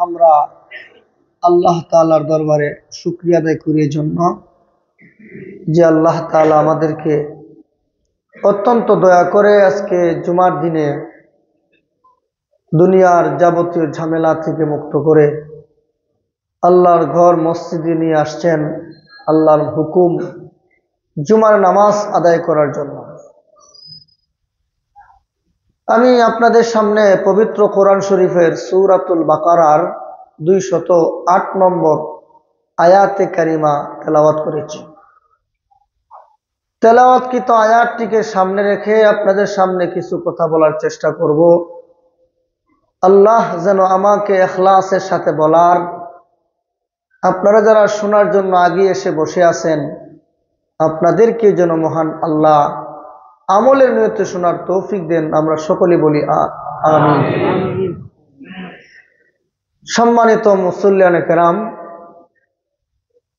আমরা আল্লাহ তাআলার দরবারে শুকরিয়া আদায় করি এই জন্য যে আল্লাহ তাআলা আমাদেরকে অত্যন্ত দয়া করে আজকে জুমার দিনে দুনিয়ার যাবতীয় ঝামেলা থেকে মুক্ত করে আল্লাহর ঘর মসজিদে নিয়ে আসছেন আল্লাহর হুকুম জুমার নামাজ আদায় করার জন্য। আমি আপনাদের সামনে পবিত্র কোরআন শরীফের সূরাতুল বাকারার 208 নম্বর আয়াতে কারিমা তেলাওয়াত করেছি। তেলাওয়াতকৃত আয়াতটিকে সামনে রেখে আপনাদের সামনে কিছু কথা বলার চেষ্টা করব। আল্লাহ যেন আমাকে ইখলাসের সাথে বলার, আপনারা যারা শোনার জন্য আগিয়ে এসে বসে আছেন আপনাদেরকে যেন মহান আল্লাহ আমলের নিয়তে শোনার তৌফিক দেন। আমরা সকলে বলি আমিন। সম্মানিত মুসল্লিয়ানে কেরাম,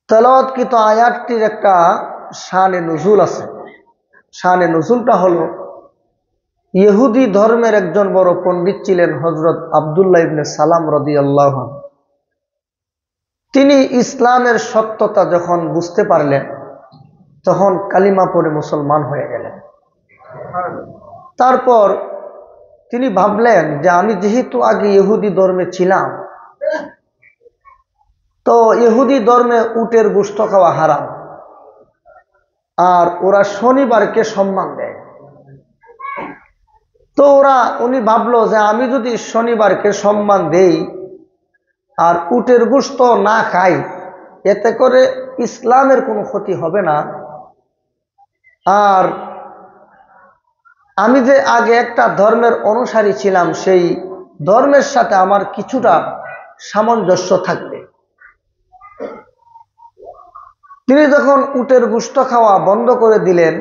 তেলাওয়াতকৃত আয়াতটির একটা শানে নুজুল আছে। শানে নুজুলটা হলো, ইহুদি ধর্মের একজন বড় পণ্ডিত ছিলেন হযরত আব্দুল্লাহ ইবনে সালাম রাদিয়াল্লাহু আনহু। তিনি ইসলামের সত্যতা যখন বুঝতে পারলেন তখন কালিমা পড়ে মুসলমান হয়ে গেলেন। তারপর তিনি ভাবলেন যে আমি যেহেতু আগে ইহুদি ধর্মে ছিলাম, তো ইহুদি ধর্মে উটের গোশত খাওয়া হারাম, আর ওরা শনিবারকে সম্মান দেয়। তো উনি ভাবলো যে আমি যদি শনিবারকে সম্মান দেই আর উটের গোশত না খাই, এতে করে ইসলামের কোনো ক্ষতি হবে না, আর আমি যে আগে একটা ধর্মের অনুসারী ছিলাম সেই ধর্মের সাথে আমার কিছুটা সামঞ্জস্য থাকবে। তিনি যখন উটের গোশত খাওয়া বন্ধ করে দিলেন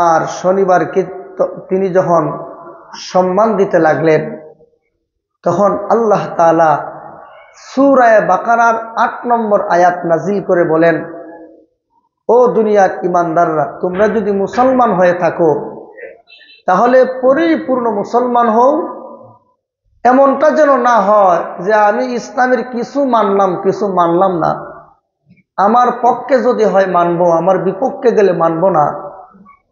আর শনিবারকে তিনি যখন সম্মান দিতে লাগলেন, তখন আল্লাহ তাআলা সূরা বাকারার 8 নম্বর আয়াত নাজিল করে বলেন, ও দুনিয়ার ইমানদাররা, তোমরা যদি মুসলমান হয়ে থাকো তাহলে পরিপূর্ণ মুসলমান হও। এমনটা যেন না হয় যে আমি ইসলামের কিছু মানলাম কিছু মানলাম না, আমার পক্ষে যদি হয় মানবো, আমার বিপক্ষে গেলে মানবো না,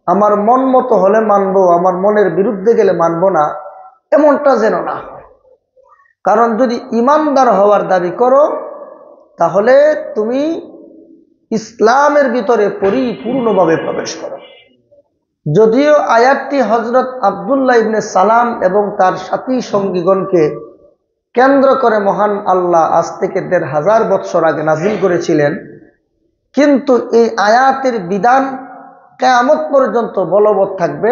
আমার মন মতো হলে মানবো, আমার মনের বিরুদ্ধে গেলে মানবো না, এমনটা যেন না হয়। কারণ যদি ইমানদার হওয়ার দাবি করো তাহলে তুমি ইসলামের ভিতরে পরিপূর্ণভাবে প্রবেশ করো। যদিও আয়াতটি হযরত আব্দুল্লাহ ইবনে সালাম এবং তার সাথী সঙ্গীগণকে কেন্দ্র করে মহান আল্লাহ আজ থেকে ১৫০০ বৎসর আগে নাজিল করেছিলেন, কিন্তু এই আয়াতের বিধান কিয়ামত পর্যন্ত বলবৎ থাকবে।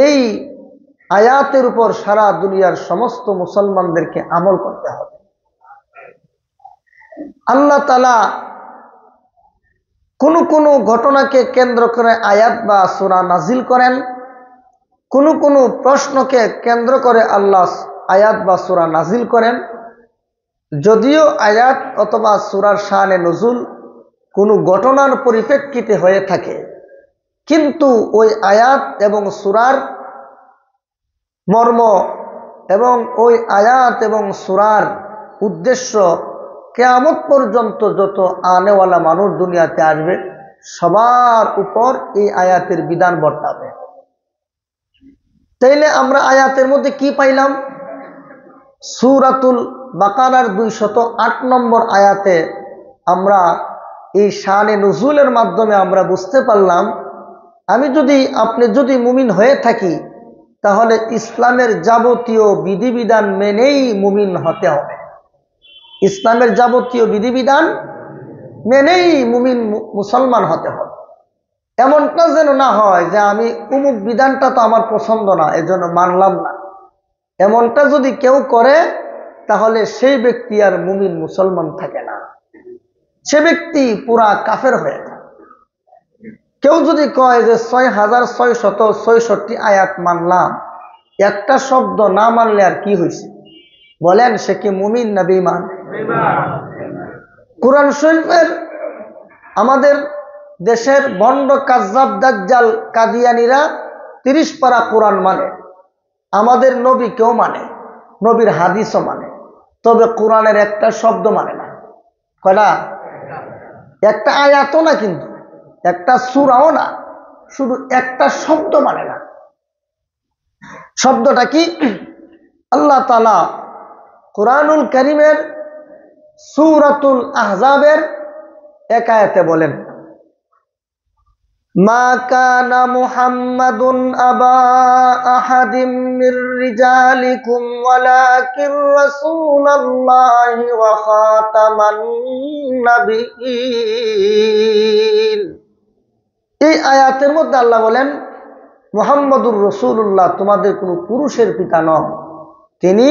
এই আয়াতের উপর সারা দুনিয়ার সমস্ত মুসলমানদেরকে আমল করতে হবে। আল্লাহ তাআলা কোনো কোনো ঘটনাকে কেন্দ্র করে আয়াত বা সূরা নাজিল করেন, কোনো কোনো প্রশ্নকে কেন্দ্র করে আল্লাহ আয়াত বা সূরা নাজিল করেন। যদিও আয়াত অথবা সূরার শানে নুজুল কোনো ঘটনার পরিপ্রেক্ষিতে হয়ে থাকে, কিন্তু ওই আয়াত এবং সূরার মর্ম এবং ওই আয়াত এবং সূরার উদ্দেশ্য কিয়ামত পর্যন্ত যত আনেওয়ালা মানুষ দুনিয়াতে আসবে সবার উপর এই আয়াতের বিধান বর্তাবে। তাইলে আমরা আয়াতের মধ্যে কি পাইলাম? সূরাতুল বাকারার 208 নম্বর আয়াতে আমরা এই শানে নুজুলের মাধ্যমে আমরা বুঝতে পারলাম, আপনি যদি মুমিন হয়ে থাকি তাহলে ইসলামের যাবতীয় বিধিবিধান মেনেই মুমিন হতে হবে। ইসলামের যাবতীয় বিধিবিধান মেনেই মুমিন মুসলমান হতে হবে। এমনটা যেন না হয় যে আমি অমুক বিধানটা তো আমার পছন্দ না এজন্য মানলাম না। এমনটা যদি কেউ করে তাহলে সেই ব্যক্তি আর মুমিন মুসলমান থাকে না, সে ব্যক্তি পুরা কাফের হয়ে যায়। কেউ যদি কয় যে ৬৬৬৬ আয়াত মানলাম, একটা শব্দ না মানলে আর কি হয়েছে? বলেন সে কি মুমিন না বেঈমান? কোরআন শরীফের আমাদের দেশের ভণ্ড কাজ্জাব দাজ্জাল কাদিয়ানীরা 30 পারা কোরআন মানে, আমাদের নবীকেও মানে, নবীর হাদিসও মানে, তবে কোরআনের একটা শব্দ মানে না। কয়টা? একটা আয়াতও না, কিন্তু একটা সূরাও না, শুধু একটা শব্দ মানে না। শব্দটা কি? আল্লাহ তাআলা কুরআনুল কারীমের সূরাতুল আহজাবের এক আয়াতে বলেন, মা কানা মুহাম্মাদুন আবা আহাদিম মির রিজালিকুম ওয়ালাকিন রাসূলুল্লাহি ওয়া খাতামান নাবিয়্যিন। এই আয়াতের মধ্যে আল্লাহ বলেন, মুহাম্মাদুর রাসূলুল্লাহ তোমাদের কোনো পুরুষের পিতা নন, তিনি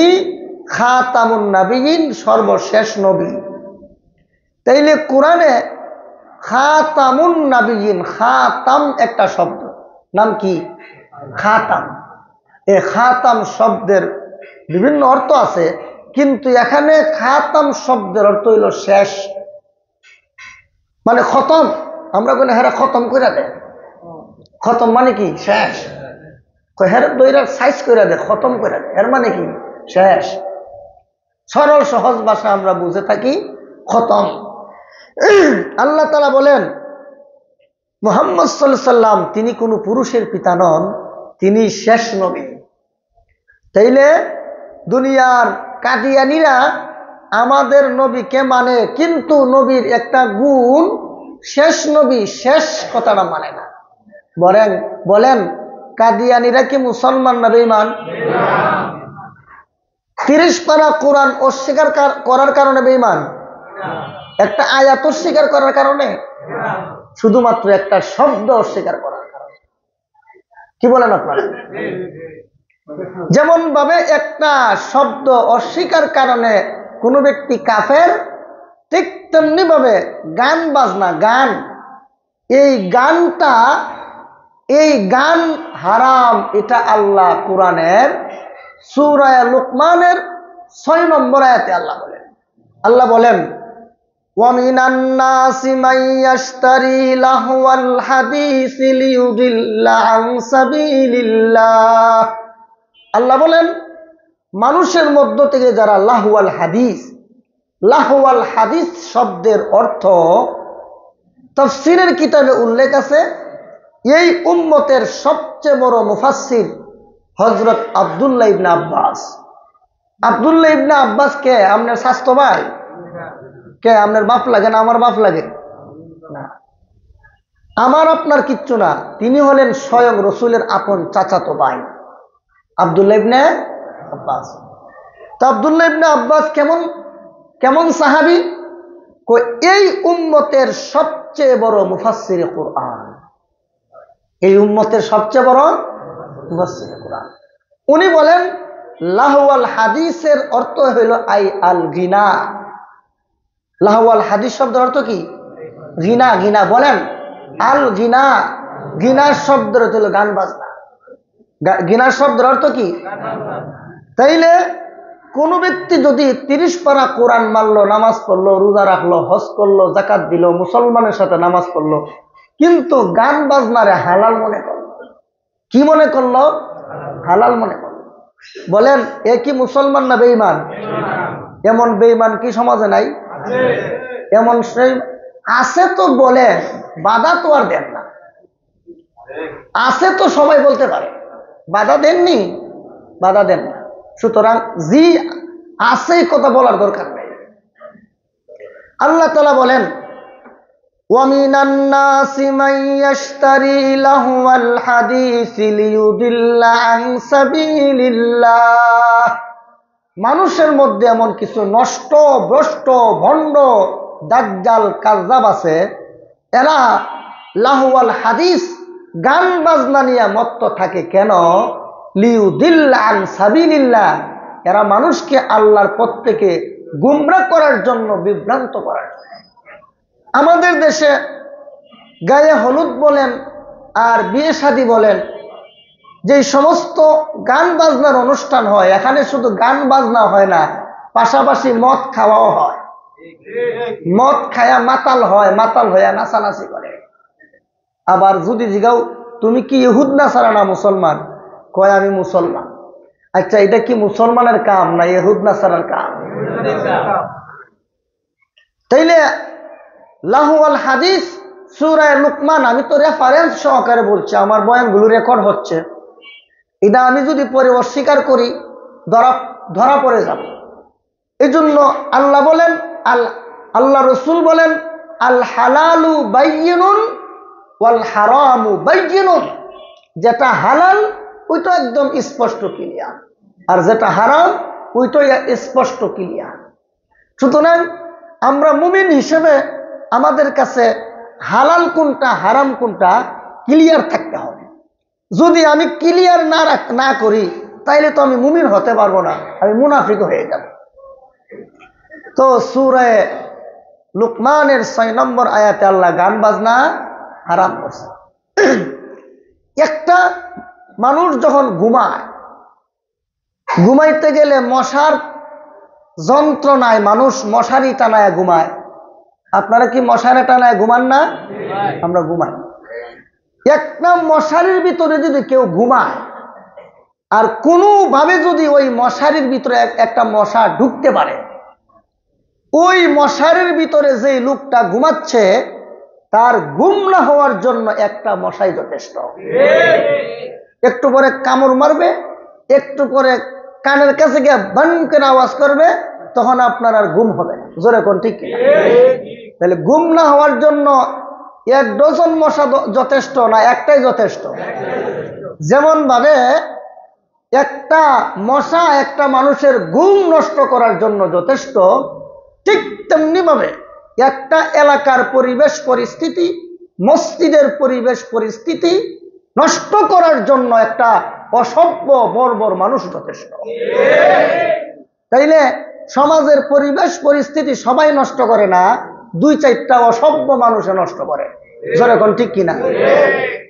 খাতামুন নাবিয়্যিন, সর্বশেষ নবী। তাইলে কোরআনে খাতামুন নাবিয়্যিন, খাতাম একটা শব্দ, নাম কি? খাতাম। এই খাতাম শব্দের বিভিন্ন অর্থ আছে, কিন্তু এখানে খাতাম শব্দের অর্থ হইল শেষ, মানে খতম। আমরা কোন হেরা খতম করে দেয়, খতম মানে কি? শেষ। হেরা দইরা সাইজ করে দেয়, খতম করে দেয়, এর মানে কি? শেষ। সরল সহজ ভাষা আমরা বুঝে থাকি খতম। আল্লাহ তাআলা বলেন মুহাম্মদ সাল্লাল্লাহু আলাইহি সাল্লাম তিনি কোনো পুরুষের পিতা নন, তিনি শেষ নবী। তাইলে দুনিয়ার কাদিয়ানীরা আমাদের নবীকে মানে, কিন্তু নবীর একটা গুণ, শেষ নবী, শেষ কথাটা মানে না। বলেন কাদিয়ানীরা কি মুসলমান না বেঈমান? 30 পারা কোরআন অস্বীকার করার কারণে বেঈমান, একটা আয়াত অস্বীকার করার কারণে, শুধুমাত্র একটা শব্দ অস্বীকার করার কারণে। কি বলেন আপনারা? যেমন ভাবে একটা শব্দ অস্বীকার কারণে কোন ব্যক্তি কাফের, ঠিক তেমনি ভাবে গান বাজনা, গান, এই গান হারাম, এটা আল্লাহ কোরআনের সূরা লুকমানের 6 নম্বর আয়াতে আল্লাহ বলেন ওয়ামিনান নাসি মান ইয়াশতারি লাহওয়াল হাদিসি লিয়ুদিল্লা আন সাবিলিল্লাহ। আল্লাহ বলেন মানুষের মধ্য থেকে যারা লাহওয়াল হাদিস, লাহওয়াল হাদিস শব্দের অর্থ তাফসীরের কিতাবে উল্লেখ আছে। এই উম্মতের সবচেয়ে বড় মুফাসসির হযরত আব্দুল্লাহ ইবনে আব্বাস। আব্দুল্লাহ ইবনে আব্বাস কে? আপনার স্বাস্থ্য ভাই? কে? আপনার বাপ লাগে না আমার বাপ লাগে? না, আমার আপনার কিচ্ছু না। তিনি হলেন স্বয়ং রসুলের আপন চাচাতো ভাই আব্দুল্লাহ ইবনে আব্বাস। তো আব্দুল্লাহ ইবনে আব্বাস কেমন সাহাবী? এই উম্মতের সবচেয়ে বড় মুফাসসিরে কুরআন, এই উম্মতের সবচেয়ে বড় মুফাসসিরে কুরআন। উনি বলেন লাহওয়াল হাদিসের অর্থ হইল আই আল গিনা। লাহওয়াল হাদিস শব্দের অর্থ কি? গিনা। গিনা বলেন আল গিনা, গিনার শব্দের অর্থ হলো গান বাজনা। গিনার শব্দের অর্থ কি? তাইলে কোন ব্যক্তি যদি 30 পারা কোরআন মানলো, নামাজ পড়লো, রোজা রাখলো, হজ করলো, যাকাত দিল, মুসলমানের সাথে নামাজ পড়লো, কিন্তু গান বাজনারে হালাল মনে করলো, কি মনে করলো? হালাল মনে করলো। বলেন এ কি মুসলমান না বেঈমান? এমন বেঈমান কি সমাজে নাই? এমন আছে তো বলেন, বাধা তো আর দেন না। আছে তো সবাই বলতে পারে, বাধা দেননি, বাধা দেন না। সুতরাং জি আছে কথা বলার দরকার নেই। আল্লাহ তাআলা বলেন ওয়ামিনান নাসি মান ইয়াশতারি লাহওয়াল হাদিসি লিয়ুদিল্লা আন সাবিলিল্লাহ। মানুষের মধ্যে এমন কিছু নষ্ট, ভ্রষ্ট, ভণ্ড, দাজ্জাল, কাযযাব আছে, এরা লাহওয়াল হাদিস, গান বাজনা নিয়ে মত্ত থাকে। কেন? লিয়ুদিল্লা আন সাবিলিল্লাহ, এরা মানুষকে আল্লাহর পথ থেকে গুমরাহ করার জন্য, বিভ্রান্ত করার জন্য। আমাদের দেশে গায়ে হলুদ বলেন আর বিয়ে শাদী বলেন, যে সমস্ত গান বাজনার অনুষ্ঠান হয়, এখানে শুধু গান বাজনা হয় না, পাশাপাশি মদ খাওয়াও হয়। মদ খায়া মাতাল হয়, মাতাল হইয়া নাচানাচি করে। আবার যদি জিগাও তুমি কি ইহুদ নাসারা না মুসলমান, কয় আমি মুসলমান। আচ্ছা, এটা কি মুসলমানের কাম না ইহুদ নাসারার কাম? তাইলে লাহু আল হাদিস সূরা লুকমান, আমি তো রেফারেন্স সহকারে বলছি, আমার বয়ানগুলো রেকর্ড হচ্ছে। এটা আমি যদি পরে অস্বীকার করি ধরা পড়ে যাব। এই জন্য আল্লাহ বলেন, আল্লাহ রসুল বলেন, আল হালালু বাইয়িনুন ওয়াল হারামু বাইয়িনুন। যেটা হালাল ওইটা একদম স্পষ্ট ক্লিয়ার, আর যেটা হারাম ওইটাই স্পষ্ট ক্লিয়ার। সুতরাং আমরা মুমিন হিসেবে আমাদের কাছে হালাল কোনটা হারাম কোনটা ক্লিয়ার থাকতে হবে। যদি আমি ক্লিয়ার না করি তাইলে তো আমি মুমিন হতে পারবো না, আমি মুনাফিক হয়ে যাব। তো সূরা লুকমানের 6 নম্বর আয়াতে আল্লাহ গান বাজনা হারাম করছে। একটা মানুষ যখন ঘুমাইতে গেলে মশার যন্ত্রণায় মানুষ মশারি টানায় ঘুমায়। আপনারা কি মশারি টানায় ঘুমান না? আমরা ঘুমাই। একটা মশারির ভিতরে যদি কেউ ঘুমায় আর কোনোভাবে যদি ওই মশারির ভিতরে একটা মশা ঢুকতে পারে, ওই মশারির ভিতরে যে লোকটা ঘুমাচ্ছে তার ঘুম না হওয়ার জন্য একটা মশাই যথেষ্ট। একটু পরে কামড় মারবে, একটু পরে কানের কাছে গিয়ে বান করে আওয়াজ করবে, তখন আপনার আর ঘুম হবে না। জোরে কোন ঠিক কিনা? তাহলে ঘুম না হওয়ার জন্য 1 ডজন মশা যথেষ্ট না, একটাই যথেষ্ট। যেমন ভাবে একটা মশা একটা মানুষের ঘুম নষ্ট করার জন্য যথেষ্ট, ঠিক তেমনি ভাবে একটা এলাকার পরিবেশ পরিস্থিতি, মসজিদের পরিবেশ পরিস্থিতি নষ্ট করার জন্য একটা অসভ্য বর্বর মানুষ যথেষ্ট। তাইলে সমাজের পরিবেশ পরিস্থিতি সবাই নষ্ট করে না, 2-4টা অসভ্য মানুষে নষ্ট করে। যেরকম ঠিক কিনা?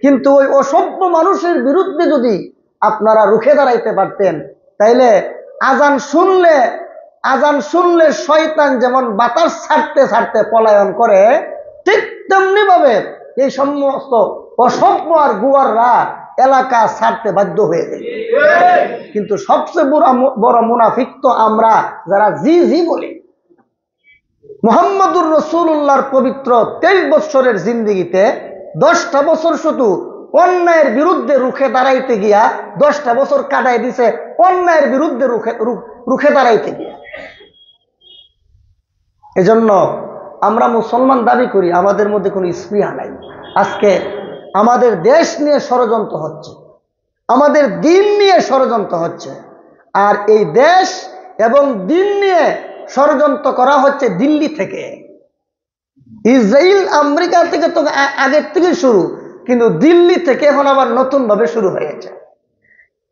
কিন্তু ওই অসভ্য মানুষের বিরুদ্ধে যদি আপনারা রুখে দাঁড়াইতে পারতেন, তাইলে আজান শুনলে শয়তান যেমন বাতাস ছাড়তে ছাড়তে পলায়ন করে, ঠিক তেমনি ভাবে এই সমস্ত অসভ্য আর গুয়াররা এলাকা ছাড়তে বাধ্য হয়ে যায়। কিন্তু সবচেয়ে বড় মুনাফিক তো আমরা যারা জি বলি। মুহাম্মদুর রাসূলুল্লাহর পবিত্র 23 বছরের জিন্দেগিতে 10টা বছর শুধু অন্যায়ের বিরুদ্ধে রুখে দাঁড়াইতে গিয়া 10টা বছর কাটাই দিছে অন্যায়ের বিরুদ্ধে রুখে দাঁড়াইতে গিয়া। এজন্য আমরা মুসলমান দাবি করি, আমাদের মধ্যে কোনো স্পৃহা নাই। আজকে আমাদের দেশ নিয়ে ষড়যন্ত্র হচ্ছে, আমাদের দিন নিয়ে ষড়যন্ত্র হচ্ছে, আর এই দেশ এবং দিন নিয়ে ষড়যন্ত্র করা হচ্ছে দিল্লি থেকে। ইসরায়েল আমেরিকা থেকে তো আগের থেকে শুরু, কিন্তু দিল্লি থেকে এখন আবার নতুন ভাবে শুরু হয়েছে।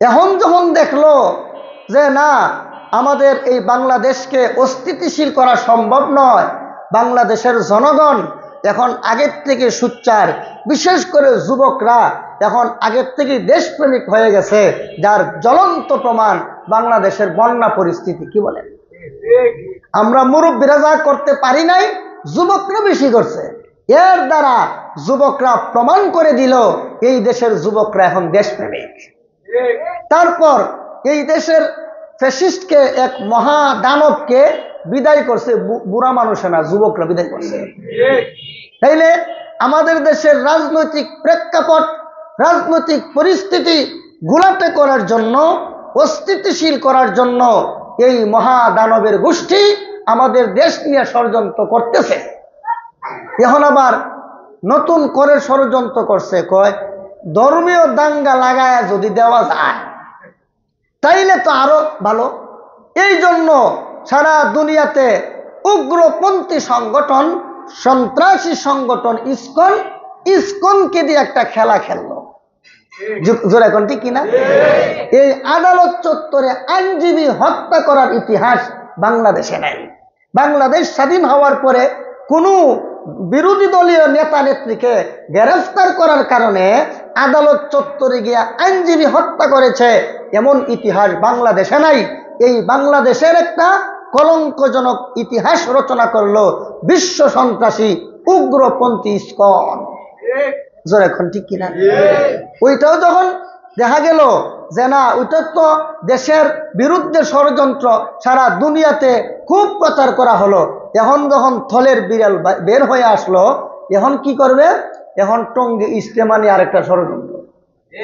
এখন যখন দেখলো যে না, আমাদের এই বাংলাদেশকে অস্থিতিশীল করা সম্ভব নয়, বাংলাদেশের জনগণ এখন আগের থেকে সোচ্চার, বিশেষ করে যুবকরা এখন আগের থেকে দেশপ্রেমিক হয়ে গেছে, যার জ্বলন্ত প্রমাণ বাংলাদেশের বন্যা পরিস্থিতি। কি বলেন? আমরা মুরব্বীরা যা করতে পারি নাই, যুবকরা বেশি করছে। এর দ্বারা যুবকরা প্রমাণ করে দিল এই দেশের যুবকরা এখন দেশপ্রেমিক। তারপর এই দেশের ফ্যাসিস্টকে, এক মহাদানবকে বিদায় করছে বুড়া মানুষে না, যুবকরা বিদায় করছে। তাইলে আমাদের দেশের রাজনৈতিক প্রেক্ষাপট, রাজনৈতিক পরিস্থিতি ঘোলাটে করার জন্য, অস্থিতিশীল করার জন্য এই মহাদানবের গোষ্ঠী আমাদের দেশ নিয়ে ষড়যন্ত্র করতেছে। এখন আবার নতুন করে ষড়যন্ত্র করছে, কয় ধর্মীয় দাঙ্গা লাগায় যদি দেওয়া যায় তাইলে তো আরো ভালো। এই জন্য সারা দুনিয়াতে উগ্রপন্থী সংগঠন, সন্ত্রাসী সংগঠন ইসকনকে দিয়ে একটা খেলা খেললো। জোরে কোন ঠিক কিনা? এই আদালত চত্বরে আইনজীবী হত্যা করার ইতিহাস বাংলাদেশে নাই। বাংলাদেশ স্বাধীন হওয়ার পরে কোনো বিরোধী দলীয় নেতা নেত্রীকে গ্রেফতার করার কারণে আদালত চত্বরে গিয়া আইনজীবী হত্যা করেছে এমন ইতিহাস বাংলাদেশে নাই। এই বাংলাদেশের একটা কলঙ্কজনক ইতিহাস রচনা করলো বিশ্ব সন্ত্রাসী উগ্রপন্থী ইসকন। জোরে এখন ঠিক কিনা? ওইটাও যখন দেখা গেল যে না ওইটা তো দেশের বিরুদ্ধে ষড়যন্ত্র, সারা দুনিয়াতে খুব প্রচার করা হলো। এখন যখন থলের বিড়াল বের হয়ে আসলো, এখন কি করবে? এখন টঙ্গী ইজতেমা নিয়ে আরেকটা ষড়যন্ত্র।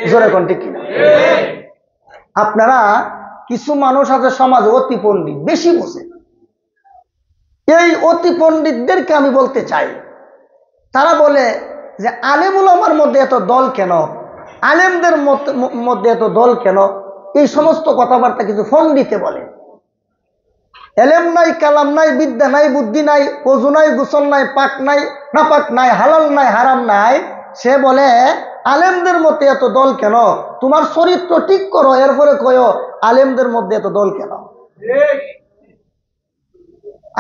জোরে কোন ঠিক কিনা? আপনারা কিছু মানুষ আছে সমাজে অতি পণ্ডিত, বেশি বোঝে। এই অতি পণ্ডিতদেরকে আমি বলতে চাই, তারা বলে যে আলেম উলামার মধ্যে এত দল কেন, আলেমদের মধ্যে এত দল কেন, এই সমস্ত কথাবার্তা কিছু পণ্ডিতে বলে। এলেম নাই, কালাম নাই, বিদ্যা নাই, বুদ্ধি নাই, ওযু নাই, গোসল নাই, পাক নাই, নাপাক নাই, হালাল নাই, হারাম নাই, সে বলে আলেমদের মধ্যে এত দল কেন? তোমার চরিত্র ঠিক করো, এরপরে কয়ো আলেমদের মধ্যে এত দল কেন?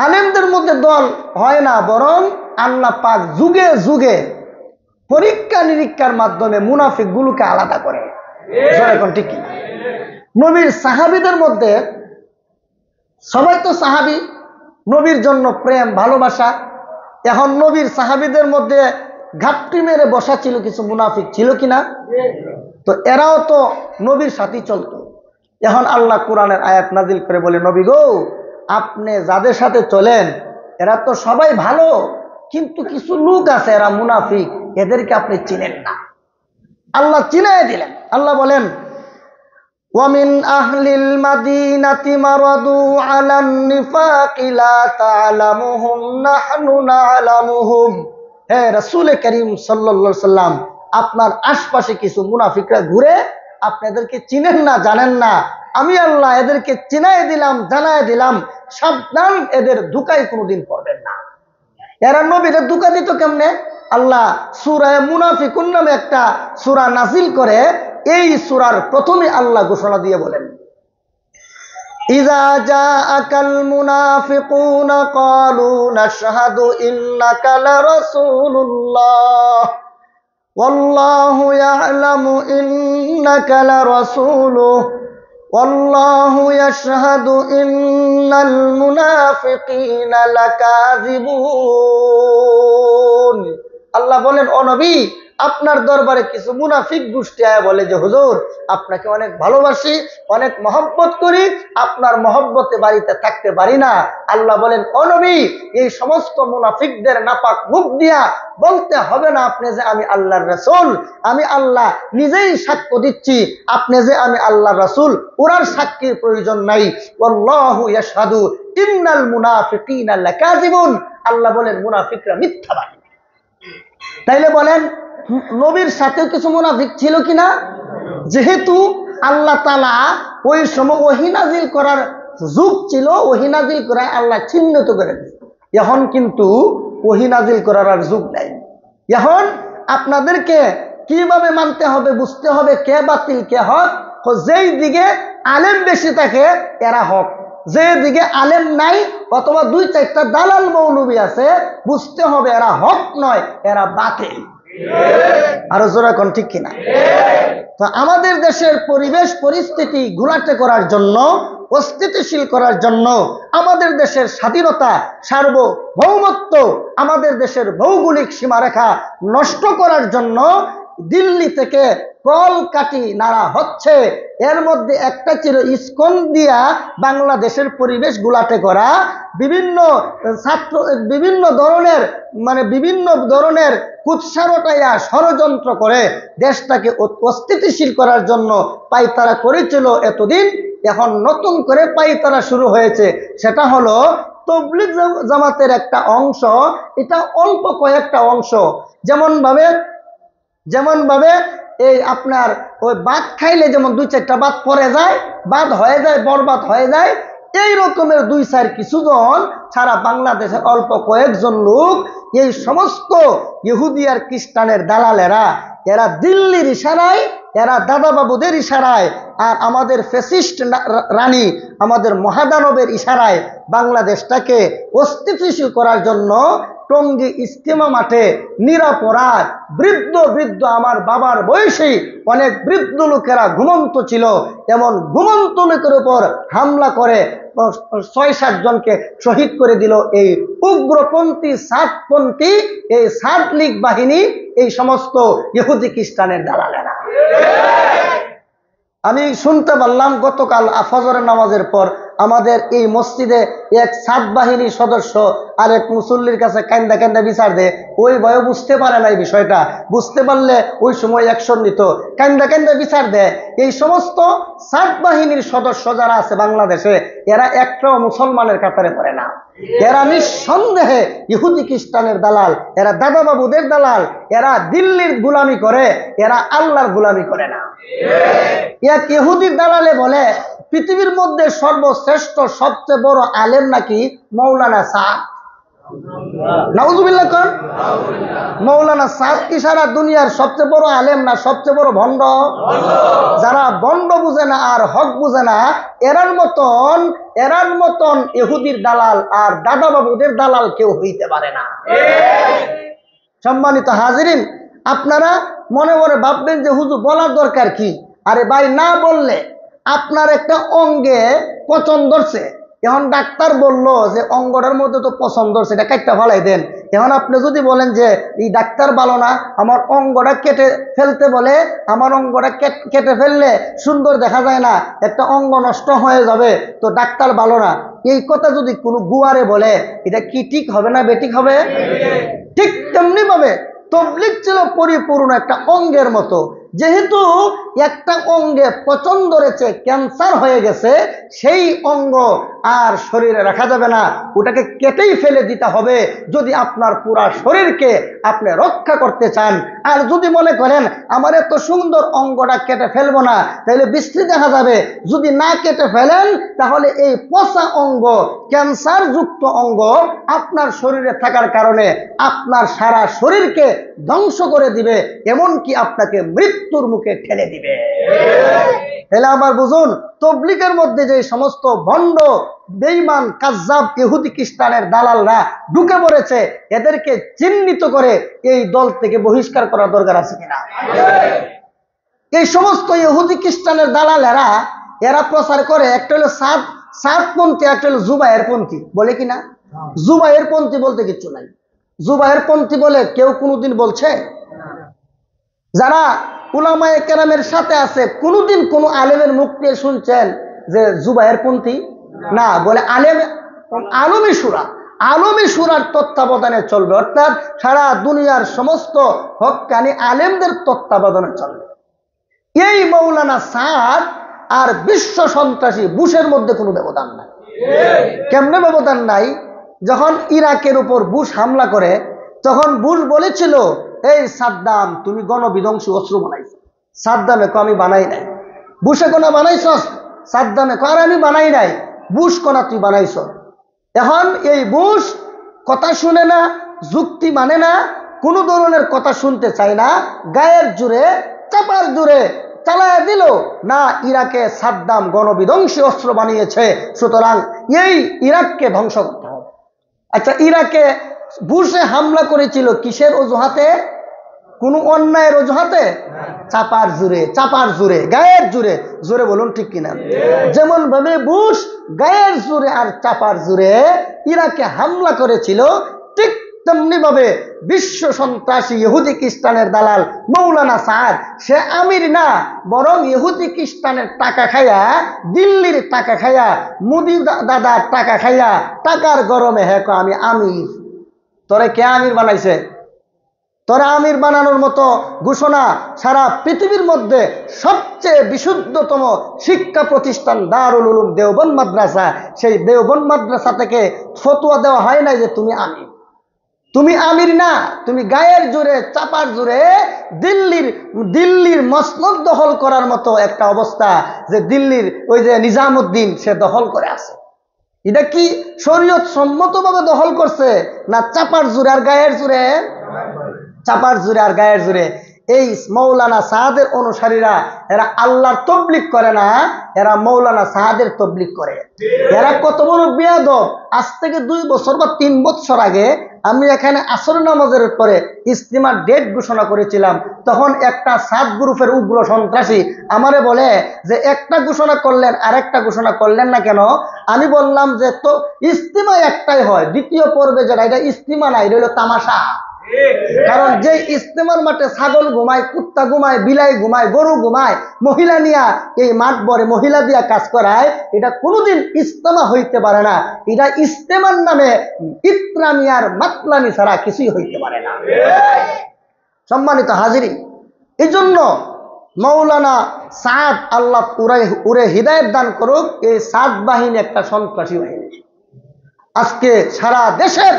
আলেমদের মধ্যে দল হয় না, বরং আল্লাহ পাক যুগে যুগে পরীক্ষা নিরীক্ষার মাধ্যমে মুনাফিক গুলোকে আলাদা করে। এখন ঠিক কিনা? নবীর সাহাবীদের মধ্যে সবাই তো সাহাবী, নবীর জন্য প্রেম ভালোবাসা। এখন নবীর সাহাবীদের মধ্যে ঘাপটি মেরে বসা ছিল কিছু মুনাফিক, ছিল কিনা? তো এরাও তো নবীর সাথে চলতো। এখন আল্লাহ কোরআনের আয়াত নাজিল করে বলে, নবী গো, আপনি যাদের সাথে চলেন এরা তো সবাই ভালো, কিন্তু কিছু লোক আছে এরা মুনাফিক, এদেরকে আপনি চিনেন না। আল্লাহ চিনায় দিলেন। আল্লাহ বলেন, ওয়ামিন আহলিল মাদিনাতি মারাদু আলান নিফাকি লা তা'লামুহুম নাহনু না'লামুহুম। হে রাসূল করিম সাল্লাল্লাহু আলাইহি সাল্লাম, আপনার আশপাশে কিছু মুনাফিকরা ঘুরে, আপনাদেরকে চিনেন না, জানেন না। আমি আল্লাহ এদেরকে চিনায় দিলাম, জানায় দিলাম, সাবধান, এদের ধোঁকায় কোনোদিন পড়বেন না। এরা নবীরে ধোঁকা দিত কেমনে? আল্লাহ সূরা মুনাফিকুন নামে একটা সূরা নাজিল করে, এই সূরার প্রথমে আল্লাহ ঘোষণা দিয়ে বলেন, ইযা জাআকাল মুনাফিকুনা ক্বালু নাশহাদু ইন্নাকা লারাসূলুল্লাহ ওয়াল্লাহু ইয়ালামু ইন্নাকা লারাসূলুহু ওয়াল্লাহু ইয়াশহাদু ইন্নাল মুনাফিকিনা লাকাযিবুন। আল্লাহ বলেন, ও নবী, আপনার দরবারে কিছু মুনাফিক গোষ্ঠী আয়া বলে যে হুজুর, আপনাকে অনেক ভালোবাসি, অনেক মহব্বত করি, আপনার মহব্বতে বাড়িতে থাকতে পারি না। আল্লাহ বলেন, ও নবী, এই সমস্ত মুনাফিকদের নাপাক মুখ দিয়া বলতে হবে না আপনি যে আমি আল্লাহর রাসূল। আমি আল্লাহ নিজেই সাক্ষ্য দিচ্ছি আপনি যে আমি আল্লাহর রাসূল, ওরার সাক্ষীর প্রয়োজন নাই। আল্লাহু ইয়াশহাদু ইন্নাল মুনাফিকিনা লাকাযিবুন। আল্লাহ বলেন মুনাফিকরা মিথ্যাবাদী। তাইলে বলেন নবীর সাথেও কিছু মুনাফিক ছিল কিনা? যেহেতু আল্লাহ তাআলা ওই সময় ওহী নাজিল করার যুগ ছিল, ওহী নাজিল করা আল্লাহ চিহ্নিত করে দিয়েছে। এখন কিন্তু ওহী নাজিল করার আর যুগ নাই। এখন আপনাদেরকে কিভাবে মানতে হবে, বুঝতে হবে কে বাতিল কে হক। যেই দিকে আলেম বেশি থাকে এরা হক, যে দিকে আলেম নাই অথবা দুই চারটা দালাল মৌলবী আছে, বুঝতে হবে এরা হক নয়, এরা বাতিল। আরো জোরে কোন ঠিক কিনা? তো আমাদের দেশের পরিবেশ পরিস্থিতি ঘোলাটে করার জন্য, অস্থিতিশীল করার জন্য, আমাদের দেশের স্বাধীনতা, সার্বভৌমত্ব, আমাদের দেশের ভৌগোলিক সীমারেখা নষ্ট করার জন্য দিল্লি থেকে কলকাঠি নাড়া হচ্ছে। এর মধ্যে একটা ছিল ইসকন দিয়া বাংলাদেশের পরিবেশ গুলাটে করা, বিভিন্ন ছাত্র বিভিন্ন ধরনের কুৎসারটাইয়া ষড়যন্ত্র করে দেশটাকে অস্থিতিশীল করার জন্য পাইতারা করেছিল এতদিন। এখন নতুন করে পাইতারা শুরু হয়েছে, সেটা হলো তাবলীগ জামাতের একটা অংশ। এটা অল্প কয়েকটা অংশ, যেমন ভাবে এই আপনার ওই বাদ খাইলে যেমন দুই চারটা বাদ পরে যায়, বাদ হয়ে যায়, বরবাদ হয়ে যায়, এই রকমের দুই চার কিছুজন সারা বাংলাদেশের অল্প কয়েকজন লোক, এই সমস্ত ইহুদি আর খ্রিস্টানের দালালেরা, এরা দিল্লির ইশারায়, এরা দাদাবাবুদের ইশারায়, আর আমাদের ফ্যাসিস্ট রানী, আমাদের মহাদানবের ইশারায় বাংলাদেশটাকে অস্থিতিশীল করার জন্য টঙ্গী ইজতেমা মাঠে নিরপরাধ বৃদ্ধ আমার বাবার বয়সী অনেক বৃদ্ধ লোকেরা ঘুমন্ত ছিল, এমন ঘুমন্ত লোকের উপর হামলা করে ৬-৭ জনকে শহীদ করে দিল এই উগ্রপন্থী সাতপন্থী, এই সাত লীগ বাহিনী, এই সমস্ত ইহুদি খ্রিস্টানের দালালেরা। আমি শুনতে পারলাম গতকাল ফজরের নামাজের পর আমাদের এই মসজিদে এক সাত বাহিনীর সদস্য আর এক মুসল্লির কাছে কান্দা কান্দা বিচার দেয়। ওই ভয়ে বুঝতে পারে না এই বিষয়টা, বুঝতে পারলে ওই সময় অ্যাকশন নিত। কান্দা কান্দা বিচার দেয়। এই সমস্ত সাত বাহিনীর সদস্য যারা আছে বাংলাদেশে, এরা একটাও মুসলমানের কাতারে পড়ে না। এরা নিঃসন্দেহে ইহুদি খ্রিস্টানের দালাল, এরা দাদা বাবুদের দালাল, এরা দিল্লির গোলামি করে, এরা আল্লাহর গোলামি করে না। এক ইহুদির দালালে বলে পৃথিবীর মধ্যে সর্বশ্রেষ্ঠ সবচেয়ে বড় আলেম নাকি মৌলানা সাদ। নাউজুবিল্লাহ কোন মৌলানা সাদ কি সারা দুনিয়ার সবচেয়ে বড় আলেম না সবচেয়ে বড় ভণ্ড? যারা ভণ্ড বুঝে না আর হক বুঝে না, এরার মতন ইহুদির দালাল আর দাদা বাবুদের দালাল কেউ হইতে পারে না। সম্মানিত হাজিরিন, আপনারা মনে মনে ভাববেন যে হুজুর বলার দরকার কি? আরে ভাই, না বললে আপনার একটা অঙ্গে পছন্দ ধরছে, এখন ডাক্তার বলল যে অঙ্গটার মধ্যে তো পছন্দ ধরছে, এটা কাটটা ফেলাই দেন। এখন আপনি যদি বলেন যে এই ডাক্তার ভালো না, আমার অঙ্গটা কেটে ফেলতে বলে, আমার অঙ্গটা কেটে ফেললে সুন্দর দেখা যায় না, একটা অঙ্গ নষ্ট হয়ে যাবে, তো ডাক্তার ভালো না, এই কথা যদি কোনো গুয়ারে বলে, এটা কি ঠিক হবে না বেঠিক হবে? ঠিক তেমনি ভাবে তবলিগ ছিল পরিপূর্ণ একটা অঙ্গের মতো। যেহেতু একটা অঙ্গে পছন্দ রয়েছে, ক্যান্সার হয়ে গেছে, সেই অঙ্গ আর শরীরে রাখা যাবে না, ওটাকে কেটেই ফেলে দিতে হবে যদি আপনার পুরা শরীরকে আপনি রক্ষা করতে চান। আর যদি মনে করেন আমার এত সুন্দর অঙ্গটা কেটে ফেলবো না, তাহলে বিশ্রী দেখা যাবে, যদি না কেটে ফেলেন তাহলে এই পচা অঙ্গ, ক্যান্সার যুক্ত অঙ্গ আপনার শরীরে থাকার কারণে আপনার সারা শরীরকে ধ্বংস করে দিবে, এমনকি আপনাকে মৃত্যুর মুখে ঠেলে দিবে। তাহলে আবার বুঝুন, তবলিগের মধ্যে যে সমস্ত ভণ্ড বেঈমান কাজ্জাব ইহুদি খ্রিস্টানের দালালরা ঢুকে পড়েছে, এদেরকে চিহ্নিত করে এই দল থেকে বহিষ্কার করার দরকার আছে কিনা? এই সমস্ত ইহুদি খ্রিস্টানের দালাল এরা প্রচার করে, একটা হলো সাদপন্থী, একটা হলো জুবায়ের পন্থী, বলে কিনা? জুবায়ের পন্থী বলতে কিচ্ছু নাই। জুবায়ের পন্থী বলে কেউ কোনোদিন বলছে? যারা উলামায়ে কেরামের সাথে আছে, কোনোদিন কোনো আলেমের মুখ দিয়ে শুনছেন যে জুবায়ের পন্থী? না, বলে আলমী সুরার তত্ত্বাবধানে চলবে, অর্থাৎ সারা দুনিয়ার সমস্ত হক্কানি আলেমদের তত্ত্বাবধানে চলবে। এই মৌলানা সাদ আর বিশ্ব সন্ত্রাসী বুশের মধ্যে কোনো ব্যবধান নাই। কেমনে ব্যবধান নাই? যখন ইরাকের উপর বুশ হামলা করে, তখন বুশ বলেছিল, এই সাদ্দাম, তুমি গণবিধ্বংসী অস্ত্র বানাইছো। সাদ্দামে কো আমি বানাই নাই। বুশে কোনা বানাইছ? সাদ্দামে কো আর আমি বানাই নাই। বুশ কোনা তুই বানাইছ। এখন এই বুশ কথা শুনে না, যুক্তি মানে না, কোনো ধরনের কথা শুনতে চায় না, গায়ের জোরে, চাপার জোরে চালায় দিল না, ইরাকে সাদ্দাম গণবিধ্বংসী অস্ত্র বানিয়েছে, সুতরাং এই ইরাককে ধ্বংস করতে হবে। আচ্ছা, ইরাকে বুশে হামলা করেছিল কিসের অজুহাতে? কোনো অন্যায়ের অজুহাতে? চাপার জোরে, গায়ের জোরে। জোরে বলুন ঠিক কিনা? যেমন ভাবে বুশ গায়ের জোরে আর চাপার জোরে ইরাকে হামলা করেছিল, ঠিক তেমনি ভাবে বিশ্ব সন্ত্রাসী ইহুদি খ্রিস্টানের দালাল মৌলানা সাদ, সে আমির না, বরং ইহুদি খ্রিস্টানের টাকা খাইয়া, দিল্লির টাকা খাইয়া, মোদি দাদার টাকা খাইয়া, টাকার গরমে হ্যাঁ আমি আমির। তোরে কে আমির বানাইছে? তোরা আমির বানানোর মতো ঘোষণা সারা পৃথিবীর মধ্যে সবচেয়ে বিশুদ্ধতম শিক্ষা প্রতিষ্ঠান দারুল উলুম দেওবন্দ মাদ্রাসা, সেই দেওবন্দ মাদ্রাসা থেকে ফতোয়া দেওয়া হয় নাই যে তুমি আমির না, তুমি গায়ের জোরে, চাপার জোরে দিল্লির মসনদ দখল করার মতো একটা অবস্থা, যে দিল্লির ওই যে নিজামুদ্দিন সে দখল করে আছে। এটা কি শরীয়ত সম্মতভাবে দখল করছে না চাপার জোরে আর গায়ের জোরে? চাপার জোরে আর গায়ের জোরে। এই মৌলানা সাদের অনুসারীরা এরা আল্লাহর তবলিগ করে না, এরা মৌলানা সাদের তবলিগ করে। এরা কত বড় বেয়াদব! আজ থেকে 2 বছর বা 3 বছর আগে আমি এখানে আসর নামাজের পরে ইজতিমার ডেট ঘোষণা করেছিলাম, তখন একটা সাদ গ্রুপের উগ্র সন্ত্রাসী আমারে বলে যে একটা ঘোষণা করলেন আর একটা ঘোষণা করলেন না কেন? আমি বললাম যে তো ইজতিমা একটাই হয়, দ্বিতীয় পর্বে যেটা, এটা ইজতিমা না, এটা হলো তামাশা। কারণ যে ইস্তেমার মাঠে ছাগল ঘুমায়, কুত্তা ঘুমায়, বিলাই ঘুমায়, গরু ঘুমায়, মহিলা নিয়া এই মাঠ ভরে মহিলা দিয়া কাজ করায়, এটা কোনোদিন ইস্তেমা হইতে পারে না। এটা ইস্তেমার নামে ইত্রামি আর মাতলামি ছাড়া কিছুই হইতে পারে না। সম্মানিত হাজিরিন, এই জন্য মৌলানা সাদ, আল্লাহ উরে হৃদায়ত দান করুক, এই সাদ বাহিনী একটা সন্ত্রাসী বাহিনী। আজকে সারা দেশের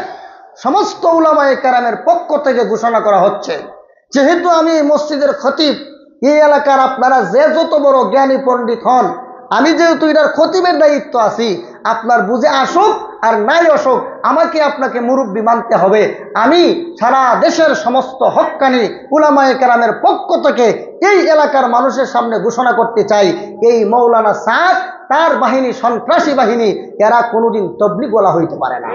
সমস্ত উলামায়ে কেরামের পক্ষ থেকে ঘোষণা করা হচ্ছে, যেহেতু আমি মসজিদের খতিব, এই এলাকার আপনারা যে যত বড় জ্ঞানী পণ্ডিত হন, আমি যেহেতু এটার খতিবের দায়িত্ব আছি, আপনার বুঝে আসুক আর নাই আসুক, আমাকে আপনাকে মুরব্বি মানতে হবে। আমি সারা দেশের সমস্ত হক্কানি উলামায়ে কেরামের পক্ষ থেকে এই এলাকার মানুষের সামনে ঘোষণা করতে চাই, এই মৌলানা সাদ, তার বাহিনী সন্ত্রাসী বাহিনী, এরা কোনোদিন তবলিগ ওয়ালা হইতে পারে না।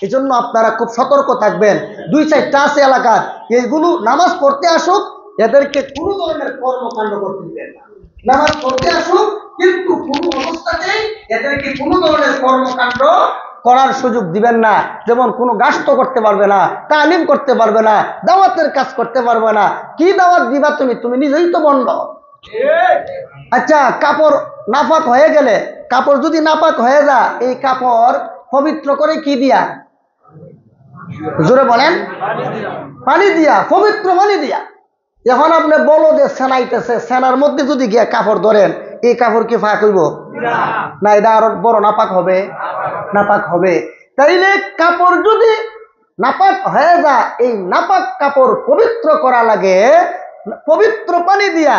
এই জন্য আপনারা খুব সতর্ক থাকবেন। 2-4টা আছে এলাকার, এইগুলো নামাজ পড়তে আসুক, এদেরকে কোনো ধরনের কর্মকাণ্ড করতে দিবেন না। নামাজ পড়তে আসুক, কিন্তু কোনো অবস্থাতেই এদেরকে কোনো ধরনের কর্মকাণ্ড করার সুযোগ দিবেন না। যেমন কোনো গাস্ত করতে পারবে না, তালিম করতে পারবে না, দাওয়াতের কাজ করতে পারবে না। কি দাওয়াত দিবা তুমি? তুমি নিজেই তো বন্ধ। আচ্ছা, কাপড় নাপাক হয়ে গেলে, কাপড় যদি নাপাক হয়ে যায়, এই কাপড় পবিত্র করে কি দিয়া? জোরে বলেন। পানি দিয়া, পবিত্র পানি দিয়া। এখন আপনি বলদে সেনাইতেছে, সেনার মধ্যে যদি গিয়া কাপড় ধরেন, এই কাপড় কি ফাঁক হইব না? এটা আরো বড় নাপাক হবে, নাপাক হবে। তাইলে কাপড় যদি নাপাক হয়ে যায়, এই নাপাক কাপড় পবিত্র করা লাগে পবিত্র পানি দিয়া।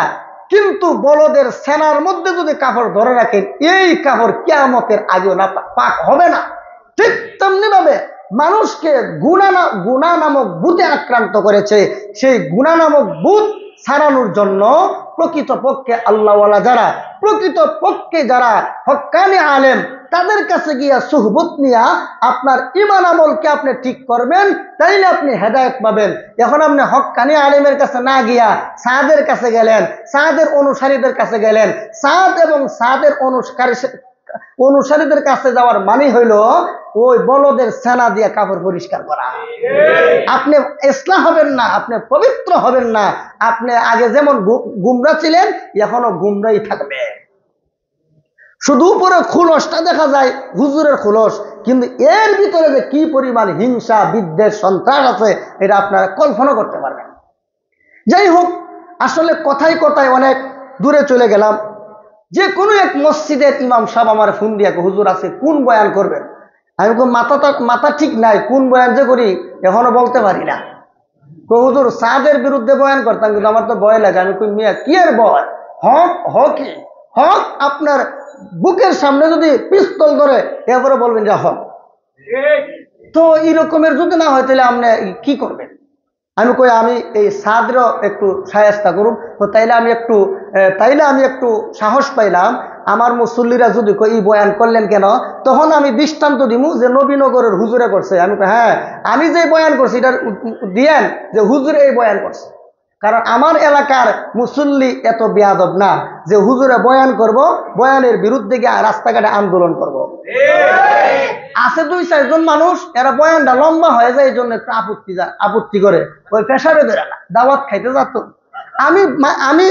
কিন্তু বলদের সেনার মধ্যে যদি কাপড় ধরে রাখেন, এই কাপড় কিয়ামতের আগেও নাপাক হবে না। ঠিক তেমনি ভাবে মানুষকে গুনাহ নামক ভূতে আক্রান্ত করেছে, সেই গুনাহ নামক ভূত ছাড়ানোর জন্য প্রকৃতপক্ষে আল্লাহওয়ালা যারা, প্রকৃতপক্ষে যারা হক্কানি আলেম, তাদের কাছে গিয়া সুহবত নিয়া আপনার ঈমান আমলকে আপনি ঠিক করবেন, তাইলে আপনি হেদায়েত পাবেন। এখন আপনি হক্কানি আলেমের কাছে না গিয়া সাদের কাছে গেলেন, সাদের অনুসারীদের কাছে গেলেন। সাদ এবং সাদের অনুসারীদের কাছে যাওয়ার মানে হইল ওই বলদের সেনা দিয়ে কাপড় পরিষ্কার করা। আপনি ইসলাম হবেন না, আপনি পবিত্র হবেন না। আপনি আগে যেমন গুমরা ছিলেন, এখনো গুমরাই থাকবে। শুধু উপরে খুলসটা দেখা যায় হুজুরের খুলস, কিন্তু এর ভিতরে যে কি পরিমাণ হিংসা, বিদ্বেষ, সন্ত্রাস আছে, এটা আপনারা কল্পনা করতে পারবেন। যাই হোক, আসলে কথায় কথায় অনেক দূরে চলে গেলাম। যে কোনো এক মসজিদের ইমাম সাহেব আমার ফোন দিয়ে, হুজুর আছে কোন বয়ান করবেন? আমি মাথা ঠিক নাই, কোন বয়ান যে করি এখনো বলতে পারি না। হুজুর সাদের বিরুদ্ধে বয়ান করতাম, কিন্তু আমার তো ভয় লাগে। আমি কই মিয়া কি আর ভয়? হক হকই হক। আপনার বুকের সামনে যদি পিস্তল ধরে এরপরে বলবেন যে হক, তো এরকমের যদি না হয় তাহলে আপনি কি করবেন? আমি কই আমি এই সাদরও একটু সায়স্তা করুন। তো তাইলে আমি একটু সাহস পাইলাম। আমার মুসল্লিরা যদি এই বয়ান করলেন কেন, তখন আমি দৃষ্টান্ত দিব যে নবীনগরের হুজুরে করছে। আমি হ্যাঁ, আমি যে বয়ান করছি এটার দিয়েন যে হুজুরে এই বয়ান করছে। কারণ আমার এলাকার মুসল্লি এত বেয়াদব না যে হুজুরে বয়ান করব, বয়ানের বিরুদ্ধে গিয়ে রাস্তাঘাটে আন্দোলন করব। আছে 2-4 জন মানুষ, এরা বয়ানটা লম্বা হয়ে যায়, এই জন্য একটু আপত্তি করে, ওই পেশারে ধরে না, দাওয়াত খাইতে যাত। আমি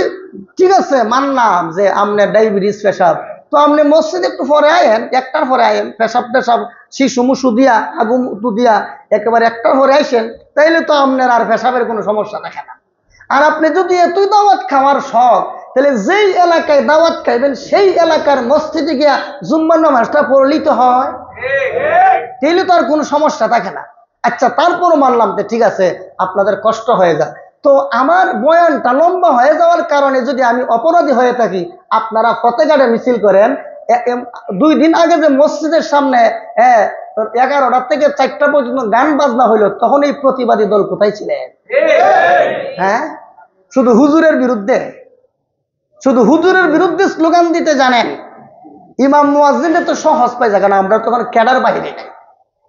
ঠিক আছে মানলাম যে আপনার ডায়াবেটিস, পেশাব, তো আপনি মসজিদ একটু পরে আয়েন, একটার পরে আয়েন, পেশাব টেশাব শিশু মুসু দিয়া, আগুমু দিয়া একেবারে একটার পরে আইসেন, তাইলে তো আপনার আর পেশাবের কোনো সমস্যা থাকে না। আর আপনি যদি এতই দাওয়াত খাওয়ার শখ, তাহলে যেই এলাকায় দাওয়াত খাইবেন সেই এলাকার মসজিদে গিয়া জুম্মার নামাজটা পড়লেই তো হয়, তাইলে তো আর কোনো সমস্যা থাকে না। আচ্ছা, তারপরও মানলাম যে ঠিক আছে আপনাদের কষ্ট হয়ে যায়, তো আমার বয়ানটা লম্বা হয়ে যাওয়ার কারণে যদি আমি অপরাধী হয়ে থাকি, আপনারা ফতেঘাটে মিছিল করেন। 2 দিন আগে যে মসজিদের সামনে 11টা থেকে 4টা পর্যন্ত গান বাজনা হইল, তখন এই প্রতিবাদী দল কোথায় ছিলেন? হ্যাঁ, শুধু হুজুরের বিরুদ্ধে স্লোগান দিতে জানেন। ইমাম মুয়াজ্জিনের তো সহজ পাই যায়, কারণ আমরা তখন ক্যাডার বাহিনী নেই।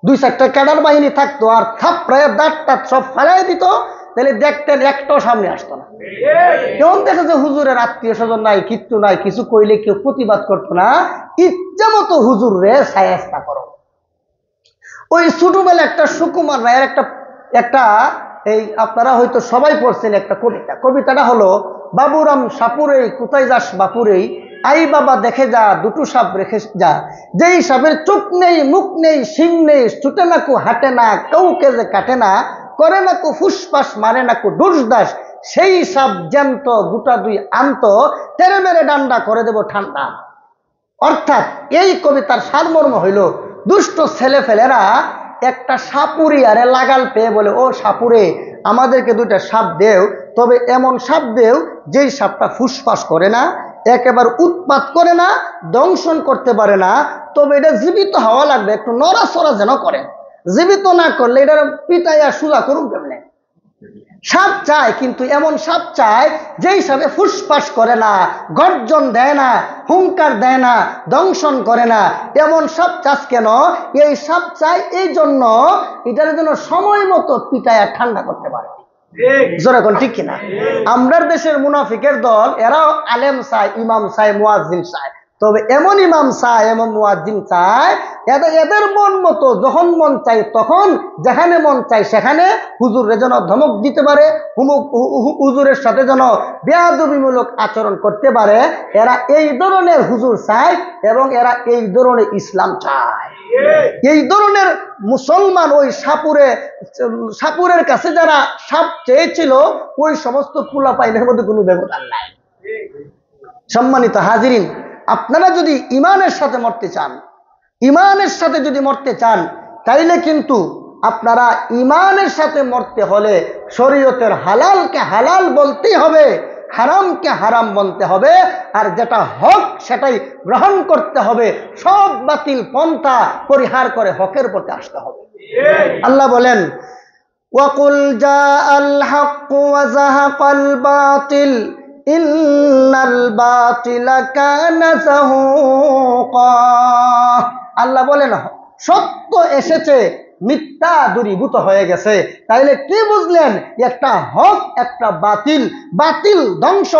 2-4টা ক্যাডার বাহিনী থাকতো, আর থাপড়ায় দাঁত সব ফালাই দিত, তাহলে দেখতেন একটাও সামনে আসতো না। কেমন দেখে যে হুজুরের আত্মীয় স্বজন নাই, কিচ্ছু নাই, কিছু কইলে কেউ প্রতিবাদ করতো না। ইচ্ছা মতো হুজুর রে সায়স্তা করো। ওই ছোটবেলা একটা সুকুমার রায়ের একটা একটা এই আপনারা হয়তো সবাই পড়ছেন একটা কবিতা। কবিতাটা হলো, বাবুরাম সাপুরেই কোথায় যাস বাপুরেই, আই বাবা দেখে যা দুটো সাপ রেখে যা, যেই সাপের চোখ নেই মুখ নেই শিং নেই, ছুটে না কু হাঁটে না কাউকে যে কাটে না, করে না কু ফুসফাস মারে না কু ডুস দাস, সেই সাপ জ্যান্ত গোটা দুই আন্ত, তেরে মেরে ডান্ডা করে দেব ঠান্ডা। অর্থাৎ এই কবিতার সারমর্ম হইল, দুষ্ট ছেলে ফেলেরা একটা সাপুরি আরে লাগাল পেয়ে বলে, ও সাপুরে আমাদেরকে দুইটা সাপ দেও, তবে এমন সাপ দেও যেই সাপটা ফুসফাস করে না, একেবারে উৎপাত করে না, দংশন করতে পারে না, তবে এটা জীবিত হওয়া লাগবে, একটু নড়াচড়া যেন করে, জীবিত না করলে এটা পিটাইয়া সুজা করুন কেমনে। সাপ চায়, কিন্তু এমন সাপ চায় যেই সাপে ফুসফাস করে না, গর্জন দেয় না, হুঙ্কার দেয় না, দংশন করে না। এমন সাপ চাষ কেন? এই সাপ চায় এই জন্য এটার জন্য সময় মতো পিটায়া ঠান্ডা করতে পারে। যেরকম ঠিক কিনা? আমরার দেশের মুনাফিকের দল, এরাও আলেম চায়, ইমাম চায়, মুয়াজ্জিন চায়, তবে এমন ইমাম চায়, এমন মুয়াজ্জিন চায়, এদের মন মতো যখন মন চাই তখন, যেখানে মন চাই সেখানে হুজুরে যেন ধমক দিতে পারে, হুজুরের সাথে যেন বেয়াদবিমূলক আচরণ করতে পারে। এরা এই ধরনের হুজুর চায় এবং এরা এই ধরনের ইসলাম চায়। এই ধরনের মুসলমান ওই সাপুরের কাছে যারা সাপ চেয়েছিল, ওই সমস্ত পোলা পাইনের মধ্যে কোনো ব্যবধান নাই। সম্মানিত হাজিরিন, আপনারা যদি ইমানের সাথে মরতে চান, ইমানের সাথে যদি মরতে চান, তাইলে কিন্তু আপনারা ইমানের সাথে মরতে হলে শরীয়তের হালালকে হালাল বলতেই হবে, হারামকে হারাম বলতে হবে, আর যেটা হক সেটাই গ্রহণ করতে হবে। সব বাতিল পন্থা পরিহার করে হকের পথে আসতে হবে। আল্লাহ বলেন, ওয়াকুল জাআল হাক্কু ওয়া যাহাকাল বাতিল ইন্নাল বাতিলা কানা যাহুকা। আল্লাহ বলেন, সত্য এসেছে, মিথ্যা দূরীভূত হয়ে গেছে। তাইলে কি বুঝলেন? একটা হক একটা বাতিল, বাতিল ধ্বংস,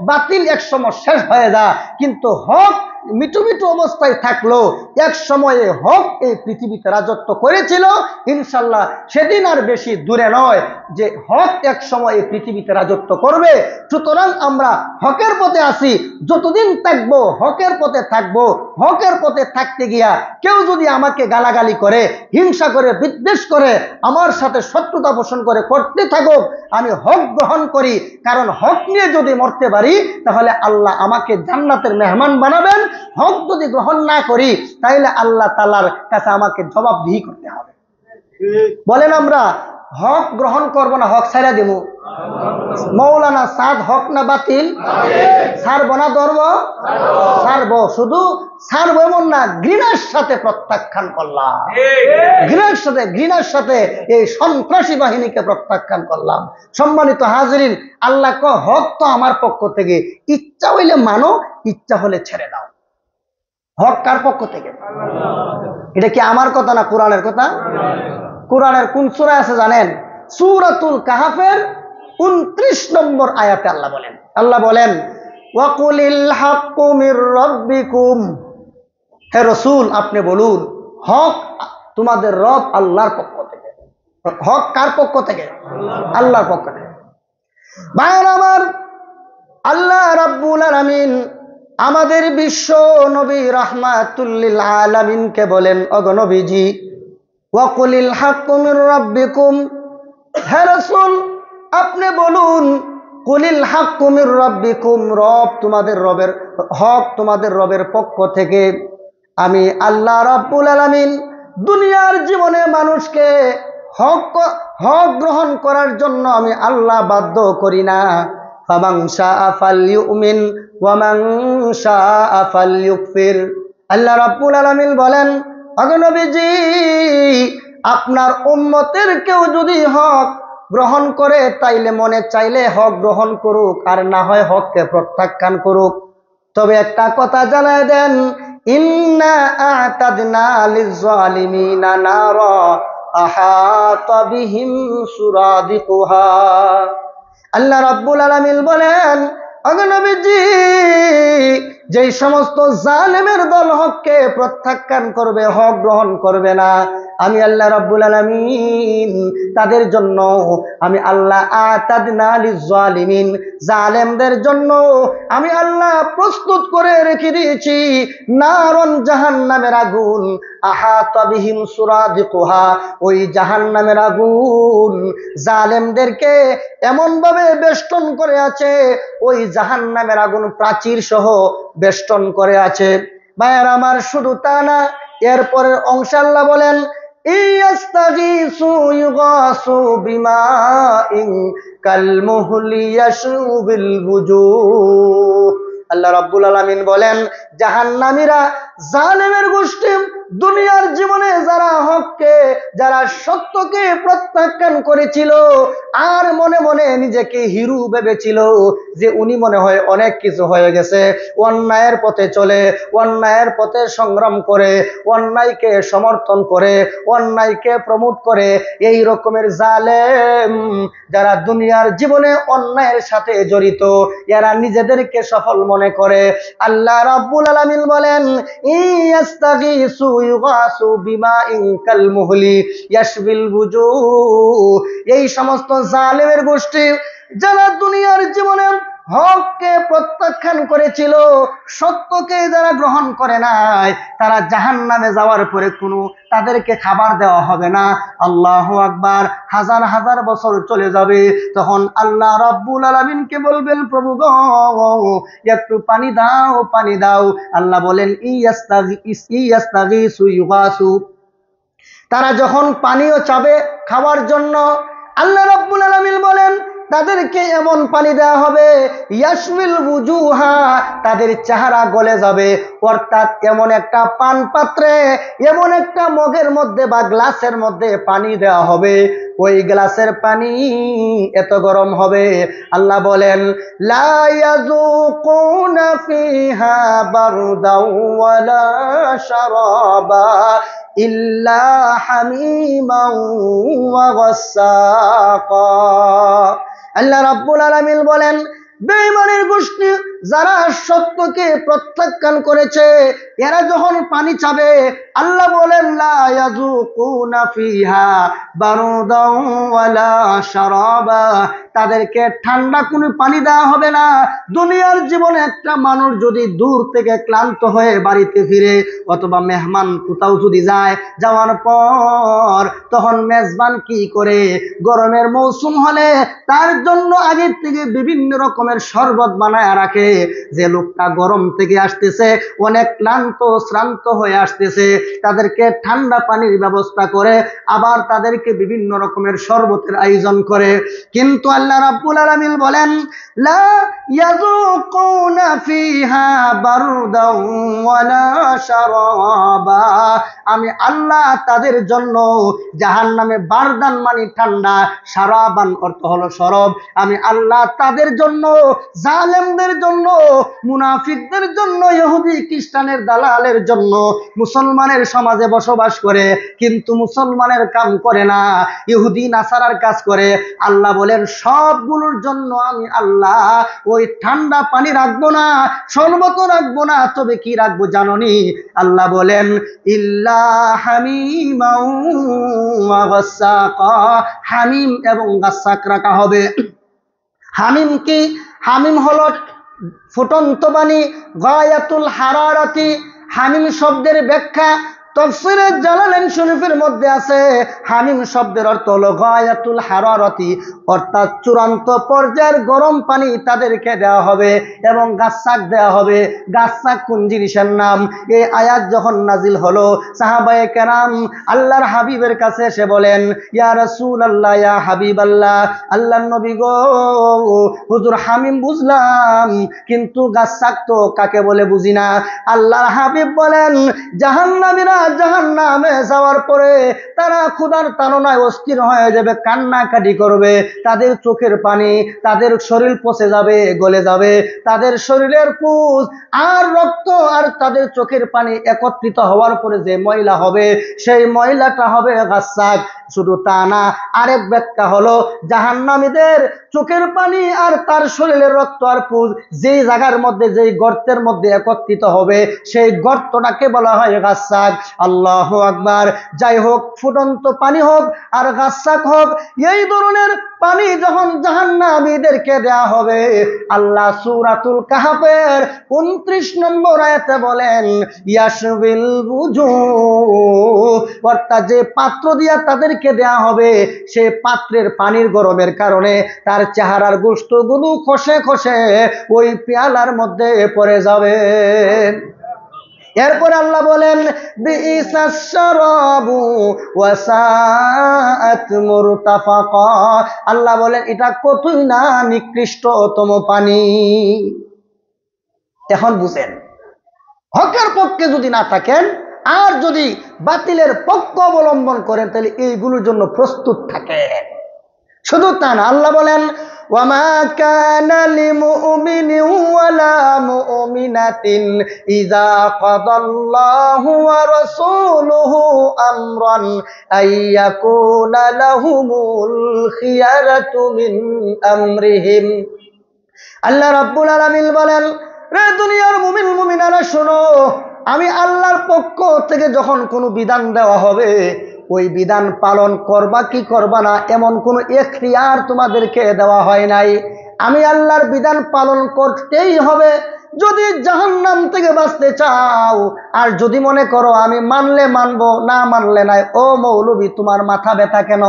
বাতিল একসময় শেষ হয়ে যায়, কিন্তু হক মিটু মিটু অবস্থায় থাকলো। এক সময়ে হক এই পৃথিবীতে রাজত্ব করেছিল, ইনশাল্লাহ সেদিন আর বেশি দূরে নয় যে হক এক সময় এই পৃথিবীতে রাজত্ব করবে। সুতরাং আমরা হকের পথে আসি, যতদিন থাকবো হকের পথে থাকবো। হকের পথে থাকতে গিয়া কেউ যদি আমাকে গালাগালি করে, হিংসা করে, বিদ্বেষ করে, আমার সাথে শত্রুতা পোষণ করে, করতে থাকুক, আমি হক গ্রহণ করি। কারণ হক নিয়ে যদি মরতে পারি তাহলে আল্লাহ আমাকে জান্নাতের মেহমান বানাবেন। হক যদি গ্রহণ না করি তাহলে আল্লাহ তাআলার কাছে আমাকে জবাবদিহি করতে হবে। বলেন আমরা হক গ্রহণ করব না হক ছাইরা দিব? মৌলানা সাদ হক না বাতিল? ছাড়বো না ধরবো? ছাড়বো। শুধু ছাড়বো এমন না, ঘৃণার সাথে প্রত্যাখ্যান করলাম, ঘৃণার সাথে এই সন্ত্রাসী বাহিনীকে প্রত্যাখ্যান করলাম। সম্মানিত হাজিরিন, আল্লাহ কো হক তো আমার পক্ষ থেকে, ইচ্ছা হইলে মানো, ইচ্ছা হলে ছেড়ে দাও। হক কার পক্ষ থেকে? এটা কি আমার কথা না কোরআনের কথা? কোরআনের কোন সূরা আছে জানেন? সূরাতুল কাহাফের 29 নম্বর আয়াতে আল্লাহ বলেন ওয়াকুলিল হাক্কু মির রাব্বিকুম। হে রাসূল, আপনি বলুন হক তোমাদের রব আল্লাহর পক্ষ থেকে। হক কার পক্ষ থেকে? আল্লাহর পক্ষ থেকে। ভাইরা আমার, আল্লাহ রাব্বুল আলামিন আমাদের বিশ্ব নবী রাহমাতুল লিল আলামিনকে বলেন, ওগো নবীজি, ওয়াকুলিল হাক্কু মির রাব্বিকুম, হে রাসূল আপনি বলুন কুলিল হাক্কু মির রাব্বিকুম, রব তোমাদের রবের, হক তোমাদের রবের পক্ষ থেকে। আমি আল্লাহ রাব্বুল আলামিন দুনিয়ার জীবনে মানুষকে হক গ্রহণ করার জন্য আমি আল্লাহ বাধ্য করি না। ফামান শাআ ফালইউমিন ওয়া মান শাআ ফালইউকফির। আল্লাহ রাব্বুল আলামিন বলেন, ওগো নবীজি, আপনার উম্মতের কেউ যদি হক গ্রহণ করে তাইলে মনে চাইলে হক গ্রহণ করুক, আর না হয় হককে প্রত্যাখ্যান করুক। তবে একটা কথা জানায় দেন, ইন্না আ'তাদনা লিজ-জালিমিনা নারা আহাতা বিহিম সুরাদিকুহা। আল্লাহ রাব্বুল আলামিন বলেন, ওগো নবীজি, যেই সমস্ত জালেমের দল হককে প্রত্যাখ্যান করবে, হক গ্রহণ করবে না, আমি আল্লাহ রাব্বুল আলামিন তাদের জন্য আমি আল্লাহ আতাদনা লিজ-জালিমিন জালেমদের জন্য আমি আল্লাহ প্রস্তুত করে রেখে দিয়েছি নারন জাহান্নামের আগুন আহাতা বিহিম সুরাদিকুহা। ওই জাহান্নামের আগুন জালেমদেরকে এমন ভাবে বেষ্টন করে আছে, ওই জাহান্নামের আগুন প্রাচীর সহ বেষ্টন করে আছে। ভাইয়ার আমার, শুধু তা না, এরপরের অংশে আল্লাহ বলেন ইয়াস্তাগীসু ইউগাসু বিমাইন কালমুহলি ইয়াশুবিল বুজুহ। আল্লাহ রাব্বুল আলামিন বলেন জাহান্নামীরা, জালেমের গোষ্ঠী, দুনিয়ার জীবনে যারা হককে, যারা সত্যকে প্রত্যাখ্যান করেছিল আর মনে মনে নিজেকে হিরো ভেবেছিল যে উনি মনে হয় অনেক কিছু হয়ে গেছে, অন্যায়ের পথে চলে, অন্যায়ের পথে সংগ্রাম করে, অন্যায়কে সমর্থন করে, অন্যায়কে প্রমোট করে, এই রকমের জালেম যারা দুনিয়ার জীবনে অন্যায়ের সাথে জড়িত, এরা নিজেদেরকে সফল মনে করে। আল্লাহ রাব্বুল আলামিন বলেন ইয়াস্তাগীসু ইউগাসু বিমাইন কালমুহলি ইয়াশবিল বুজুহ। এই সমস্ত জালেমের গোষ্ঠী যারা দুনিয়ার জীবনে হককে প্রত্যাখ্যান করেছিল, সত্যকে যারা গ্রহণ করে নাই, তারা জাহান্নামে যাওয়ার পরে কোনো তাদেরকে খাবার দেওয়া হবে না। আল্লাহু আকবার। হাজার হাজার বছর চলে যাবে, তখন আল্লাহ রাব্বুল আলামিনকে বলবেন প্রভু গো একটু পানি দাও, পানি দাও। আল্লাহ বলেন ইয়াস্তাগীসু ইউগাসু। তারা যখন পানিও চাবে খাওয়ার জন্য, আল্লাহ রাব্বুল আলামিন বলেন তাদেরকে এমন পানি দেওয়া হবে ইয়াশবিল বুজুহা, তাদের চেহারা গলে যাবে। অর্থাৎ এমন একটা পান পাত্রে, এমন একটা মগের মধ্যে বা গ্লাসের মধ্যে পানি দেওয়া হবে, ওই গ্লাসের পানি এত গরম হবে, আল্লাহ বলেন লা ইয়াযুকুনা ফিহা বারদাও ওয়ালা শারাবা ইল্লা হামিমান ওয়া গাসসাকা। আল্লাহ রাব্বুল আলামিন বলেন বেঈমানের গোষ্ঠী যারা সত্যকে প্রত্যাখ্যান করেছে, এরা যখন পানি চাবে, আল্লাহ বলেন লা ইয়াযুকুনা ফিহা বারদাও ওয়ালা শারাবা, তাদেরকে ঠান্ডা কোনো পানি দেওয়া হবে না। দুনিয়ার জীবনে একটা মানুষ যদি দূর থেকে ক্লান্ত হয়ে বাড়িতে ফিরে, অথবা মেহমান কোথাও যদি যায়, যাওয়ার পর তখন মেজবান কি করে, গরমের মৌসুম হলে তার জন্য আগে থেকে বিভিন্ন রকমের শরবত বানায় রাখে। যে লোকটা গরম থেকে আসতেছে, অনেক ক্লান্ত শ্রান্ত হয়ে আসতেছে, তাদেরকে ঠান্ডা পানির ব্যবস্থা করে আবার তাদেরকে বিভিন্ন রকমের শরবতের আয়োজন করে। কিন্তু আল্লাহ রাব্বুল আলামিন বলেন লা ইয়াযুকুনা ফিহা বারদাও ওয়ালা শারাবা, আমি আল্লাহ তাদের জন্য জাহান্নামে বারদান মানে ঠান্ডা, শারাবান অর্থ হলো শরব, আমি আল্লাহ তাদের জন্য, জালেমদের জন্য, মুনাফিকদের জন্য, ইহুদি খ্রিস্টানের দালালের জন্য, মুসলমানের সমাজে বসবাস করে কিন্তু মুসলমানের কাম করে না, ইহুদি নাসারার কাজ করে, আল্লাহ বলেন সবগুলোর জন্য আমি আল্লাহ ওই ঠান্ডা পানি রাখবো না, শরবত রাখবো না, তবে কি রাখবো জানোনি? আল্লাহ বলেন ইল্লা হামিমাও ওয়া গাসসাকা, হামিম এবং গাসসাক রাখা হবে। হামিম কি? হামিম হলো ফুটন্ত পানি, গায়াতুল হারারাতি। হামিম শব্দের ব্যাখ্যা তাফসীরে জালালাইন শরীফের মধ্যে আছে, হামিম শব্দের অর্থ হলো গায়াতুল হারারাতি, অর্থাৎ চূড়ান্ত পর্যায়ের গরম পানি তাদেরকে দেওয়া হবে এবং গাসসাক দেওয়া হবে। গাসসাক কোন জিনিসের নাম? এই আয়াত যখন নাজিল হলো, সাহাবায়ে কেরাম আল্লাহর হাবিবের কাছে এসে বলেন ইয়া রাসূলুল্লাহ, ইয়া হাবিবাল্লাহ, আল্লাহর নবী গো, হুজুর হামিম বুঝলাম কিন্তু গাসসাক তো কাকে বলে বুঝি না। আল্লাহর হাবিব বলেন জাহান্নামীরা জাহান্নামে যাওয়ার পরে তারা ক্ষুধার তাড়নায় অস্থির হয়ে যাবে, কান্নাকাটি করবে, তাদের চোখের পানি, তাদের শরীর পচে যাবে, গলে যাবে, তাদের শরীরের পুজ আর রক্ত আর তাদের চোখের পানি একত্রিত হওয়ার পরে যে ময়লা হবে, সেই ময়লাটা হবে গাসসাক। শুধু তা না, আরেক ব্যাখ্যা হলো জাহান্নামীদের চোখের পানি আর তার শরীরের রক্ত আর পুজ যেই জায়গার মধ্যে, যেই গর্তের মধ্যে একত্রিত হবে, সেই গর্তটাকে বলা হয় গাসসাক। আল্লাহু আকবার। যাই হোক, ফুটন্ত পানি হোক আর গাসসাক হোক, এই ধরনের পানি যখন জাহান্নামীদেরকে দেয়া হবে, আল্লাহ সূরাতুল কাহফের 29 নম্বর আয়াতে বলেন ইয়াশবিল বুজুহ, অর্থাৎ যে পাত্র দিয়া তাদেরকে দেয়া হবে, সে পাত্রের পানির গরমের কারণে তার চেহারার গোশতগুলো খসে খসে ওই পেয়ালার মধ্যে পড়ে যাবে। এরপর আল্লাহ বলেন বিইসাস শারাবু ওয়া সাআত মুরতাফাকা, আল্লাহ বলেন এটা কতই না নিকৃষ্টতম পানি। এখন বুঝেন, হকের পক্ষে যদি না থাকেন আর যদি বাতিলের পক্ষ অবলম্বন করেন, তাহলে এইগুলোর জন্য প্রস্তুত থাকে। শুধু তা না, আল্লাহ বলেন ওয়ামা কানা লিমুমিনিন ওয়ালা মুমিনাতিন ইযা কাদাল্লাহু ওয়া রাসূলুহু আমরান আইয়াকুনা লাহুমুল খিয়ারাতু মিন আমরিহিম। আল্লাহ রাব্বুল আলামিন বলেন, রে দুনিয়ার মুমিন মুমিনারা শোনো, আমি আল্লাহর পক্ষ থেকে যখন কোনো বিধান দেওয়া হবে, ওই বিধান পালন করবা কি করবা না এমন কোনো এখতিয়ার তোমাদেরকে দেওয়া হয় নাই। আমি আল্লাহর বিধান পালন করতেই হবে যদি জাহান্নাম থেকে বাঁচতে চাও। আর যদি মনে করো আমি মানলে মানবো, না মানলে নাই, ও মৌলবী তোমার মাথা ব্যথা কেন?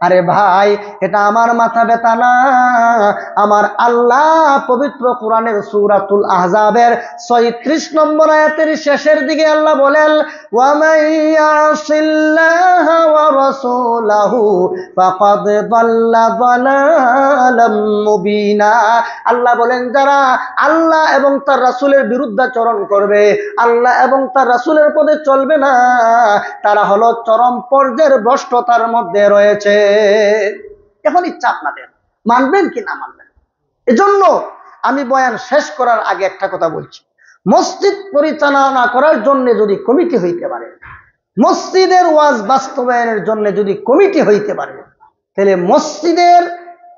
আরে ভাই, এটা আমার মাথা ব্যথা না, আমার আল্লাহ পবিত্র কোরআনের সূরাতুল আহজাবের 36 নম্বর আয়াতের শেষের দিকে আল্লাহ বলেন ওয়া মাইয়াসিল্লাহা ওয়া রাসূলাহু ফাকাদ দাল্লা দালালাম মুবিনা। আল্লাহ বলেন, যারা আল্লাহ এবং তার রাসূলের বিরুদ্ধাচরণ করবে, আল্লাহ এবং তার রাসূলের পথে চলবে না, তারা হলো চরম পর্যায়ের ভ্রষ্টতার মধ্যে রয়েছে। এখন ইচ্ছা আপনাদের, মানবেন কি না মানবেন। এজন্য আমি বয়ান শেষ করার আগে একটা কথা বলছি, মসজিদ পরিচালনা করার জন্য যদি কমিটি হইতে পারে, মসজিদের ওয়াজ বাস্তবায়নের জন্য যদি কমিটি হইতে পারে, তাহলে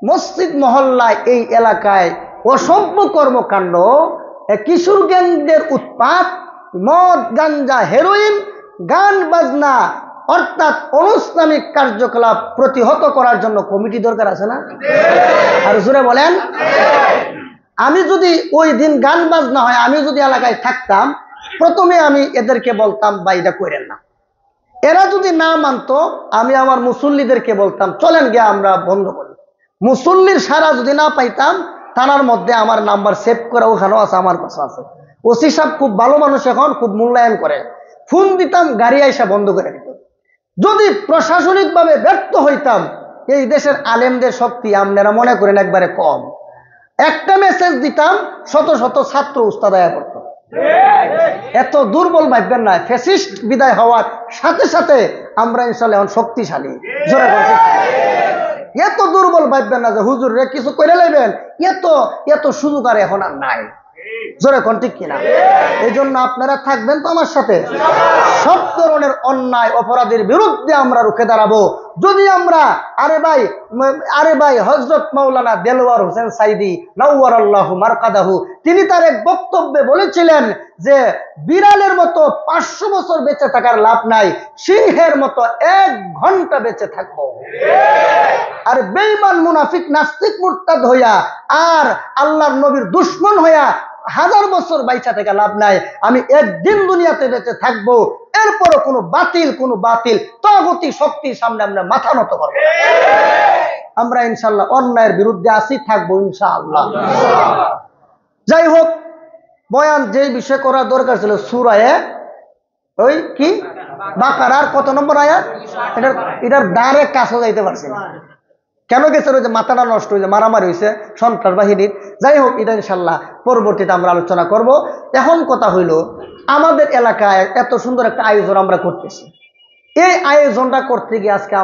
মসজিদ মহল্লায় এই এলাকায় অসভ্য কর্মকাণ্ড, কিশোর গ্যাংদের উৎপাত, মদ গাঞ্জা হেরোইন, গান বাজনা অর্থাৎ অনিসলামিক কার্যকলাপ প্রতিহত করার জন্য কমিটি দরকার আছে না? আর জোরে বলেন। আমি যদি ওই দিন গান বাজনা হয়, আমি যদি এলাকায় থাকতাম, প্রথমে আমি এদেরকে বলতাম বাইটা করেন না। এরা যদি না মানতো, আমি আমার মুসল্লিদেরকে বলতাম চলেন গিয়ে আমরা বন্ধ করি। মুসল্লির সারা যদি না পাইতাম, থানার মধ্যে আমার নাম্বার সেভ করা ওখানেও আছে, আমার কাছে আছে। ওসি সাহেব খুব ভালো মানুষ, এখন খুব মূল্যায়ন করে। ফোন দিতাম, গাড়ি আইসা বন্ধ করে দিত। যদি প্রশাসনিকভাবে ব্যর্থ হইতাম, এই দেশের আলেমদের শক্তি আপনারা মনে করেন একবারে কম। একটা মেসেজ দিতাম, শত শত ছাত্র উস্তাদ আয়া পড়তো। এত দুর্বল ভাববেন না, ফ্যাসিস্ট বিদায় হওয়ার সাথে সাথে আমরা ইনশাআল্লাহ এখন শক্তিশালী। জোরে বলতে, এত দুর্বল ভাববেন না যে হুজুর রে কিছু করে লাইবেন, এত সুযোগ আর এখন আর নাই। জোরে কোন ঠিক কিনা? এই জন্য আপনারা থাকবেন তো আমার সাথে। সব ধরনের অন্যায় অপরাধের বিরুদ্ধে আমরা রুখে দাঁড়াবো। যদি আমরা আরে ভাই হযরত মাওলানা দেলওয়ার হোসেন সাইদি নাওয়ারাল্লাহু মারকাদাহু, তিনি তার এক বক্তব্যে বলেছিলেন যে বিড়ালের মতো 500 বছর বেঁচে থাকার লাভ নাই, সিংহের মতো 1 ঘন্টা বেঁচে থাকবো। আর বেঈমান মুনাফিক নাস্তিক মুরতাদ হইয়া আর আল্লাহর নবীর দুশমন হইয়া 1000 বছর বাইচা থেকে লাভ নাই। আমি একদিন দুনিয়াতে বেঁচে থাকবো, এরপরও কোনো বাতিল তাগুতি শক্তির সামনে আমরা মাথা নত করব। আমরা ইনশাআল্লাহ অন্যায়ের বিরুদ্ধে আসি, থাকবো ইনশাআল্লাহ। যাই হোক, বয়ান যে বিষয় করা দরকার ছিল, সূরা ওই কি বাকারার কত নম্বর আয়াত, এটার ডাইরেক্ট কাছে যাইতে পারছি না। কেন গেছে? যে মাথাটা নষ্ট হয়েছে, মারামারি হয়েছে সন্ত্রাস বাহিনীর। যাই হোক, এটা ইনশাল্লাহ পরবর্তীতে আমরা আলোচনা করব। এখন কথা হইল, আমাদের এলাকায় এত সুন্দর একটা আয়োজন আমরা করতেছি। এই আয়োজনটা করতে গিয়ে আজকে